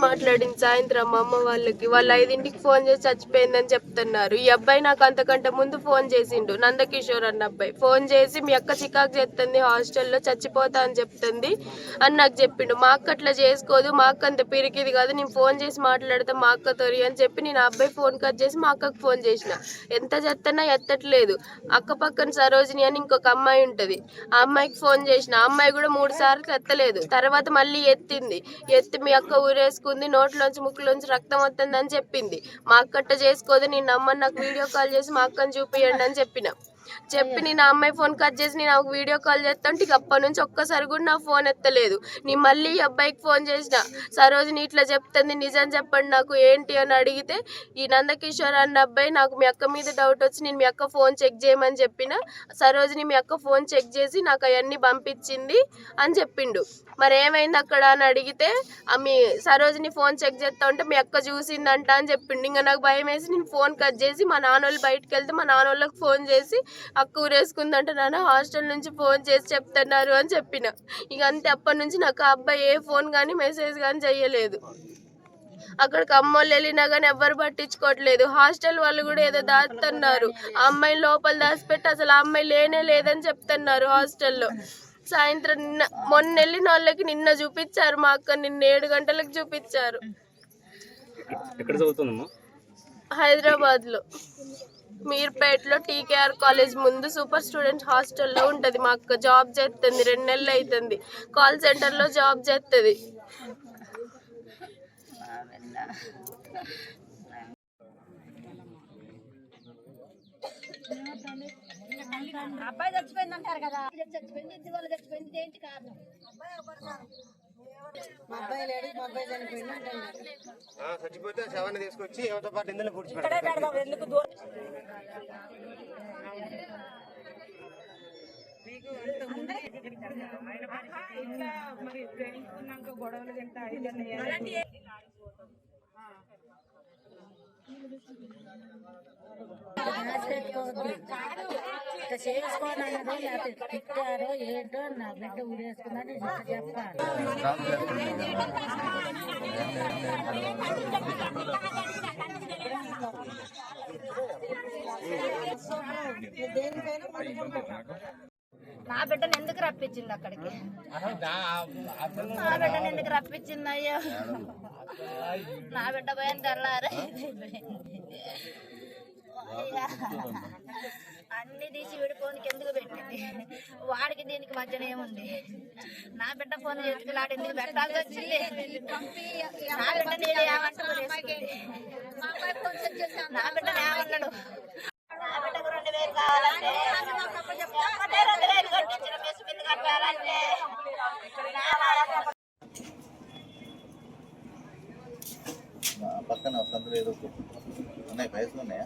మాట్లాడింది సాయంత్రం మా అమ్మ వాళ్ళకి. వాళ్ళు 5ంటికి ఫోన్ చేసి చచ్చిపోయిందని చెప్తున్నారు. ఈ అబ్బాయి నాకు అంతకంటే ముందు ఫోన్ చేసిండు, నందకిషోర్ అన్న అబ్బాయి. ఫోన్ చేసి మీ అక్క చికాకు చేస్తుంది, హాస్టల్లో చచ్చిపోతా అని చెప్తుంది అని నాకు చెప్పిండు. మా అక్క అట్లా చేసుకోదు, మా అక్క అంత పిరికిది కాదు, నేను ఫోన్ చేసి మాట్లాడతా మా అక్కతోరి అని చెప్పి నేను ఆ అబ్బాయి ఫోన్ కట్ చేసి మా అక్కకు ఫోన్ చేసిన. ఎంత చెత్తన్నా ఎత్తట్లేదు. అక్క పక్కన సరోజిని అని ఇంకొక అమ్మాయి ఉంటది, ఆ అమ్మాయికి ఫోన్ చేసిన. ఆ అమ్మాయి కూడా 3 సార్లు ఎత్తలేదు. తర్వాత మళ్ళీ ఎత్తింది. ఎత్తి మీ అక్క ఊరేసుకుంది, నోట్లోంచి ముక్కులోంచి రక్తం వస్తుందని చెప్పింది. మా అక్కట్ట చేసుకోదు, నేను నమ్మని, నాకు వీడియో కాల్ చేసి మా అక్కని చూపియండి అని చెప్పి నేను ఆ అమ్మాయి ఫోన్ కట్ చేసి నేను ఒక వీడియో కాల్ చేస్తాంటే ఇక అప్పటి నుంచి ఒక్కసారి కూడా నా ఫోన్ ఎత్తలేదు. నేను మళ్ళీ ఈ అబ్బాయికి ఫోన్ చేసిన, సరోజిని ఇట్లా చెప్తుంది, నిజం చెప్పండి నాకు ఏంటి అని అడిగితే, ఈ నందకిషోర్ అన్న అబ్బాయి నాకు మీ అక్క మీద డౌట్ వచ్చి నేను మీ అక్క ఫోన్ చెక్ చేయమని చెప్పిన, సరోజిని మీ అక్క ఫోన్ చెక్ చేసి నాకు అవన్నీ పంపించింది అని చెప్పిండు. మరి ఏమైంది అక్కడ అని అడిగితే, మీ సరోజిని ఫోన్ చెక్ చేస్తా ఉంటే మీ అక్క చూసిందంట అని చెప్పిండు. ఇంకా నాకు భయం వేసి నేను ఫోన్ కట్ చేసి మా నాన్నోళ్ళు బయటకు వెళ్తే మా నాన్నోళ్ళకి ఫోన్ చేసి అక్క ఊరేసుకుందంట నాన్న, హాస్టల్ నుంచి ఫోన్ చేసి చెప్తున్నారు అని చెప్పిన. ఇక అంతే, అప్పటి నుంచి నాకు ఆ అబ్బాయి ఏ ఫోన్ కానీ మెసేజ్ కానీ చెయ్యలేదు. అక్కడికి అమ్మోళ్ళు వెళ్ళినా కానీ ఎవ్వరు పట్టించుకోవట్లేదు. హాస్టల్ వాళ్ళు కూడా ఏదో దాస్తున్నారు, ఆ అమ్మాయిని లోపల దాచిపెట్టి అసలు ఆ అమ్మాయి లేనే లేదని చెప్తున్నారు హాస్టల్లో. సాయంత్రం మొన్న వెళ్ళిన వాళ్ళకి నిన్న చూపించారు, మా అక్క నిన్న 7 గంటలకు చూపించారు. హైదరాబాద్లో మీర్పేటలో టీకేఆర్ కాలేజ్ ముందు సూపర్ స్టూడెంట్ హాస్టల్లో ఉంటుంది. మా అక్క జాబ్ చేస్తుంది, 2 నెలలు అవుతుంది. కాల్ సెంటర్లో జాబ్ చేస్తుంది. అబ్బాయి చచ్చిపోయింది అంటారు కదా, చచ్చిపోయింది, ఇంటి వాళ్ళు చచ్చిపోయింది, ఏంటి కారణం? మా అబ్బాయి లేడు, మా అబ్బాయి చనిపోయింది అంటారు. చచ్చిపోతే శవాన్ని తీసుకొచ్చి ఎవరితో పాటు ఇందులో కూర్చుంటారు. గొడవలు తింటా చేసుకోనో లేకపోతే తిట్టారో ఏంటో, నా బిడ్డ ఊరేసుకుందని చెప్పాలి. నా బిడ్డను ఎందుకు రప్పించింది అక్కడికి? నా బిడ్డను ఎందుకు రప్పించింది? అయ్యో, నా బిడ్డ పోయిన తెల్లారే అన్ని తీసి విడిపోనికి ఎందుకు పెట్టింది? వాడికి దీనికి మధ్యన ఏముంది? నా బిడ్డ ఫోన్ చేతుకులాడి ఎందుకు పెట్టాల్సి వచ్చింది? నా బిడ్డ నేను ఏమంటాడు? నా బిడ్డను ఏమన్నాడు? నా బిడ్డకు 2000 కావాలంటే పక్కన సందులో ఏదో ఉన్నాయి, పైసలు ఉన్నాయా?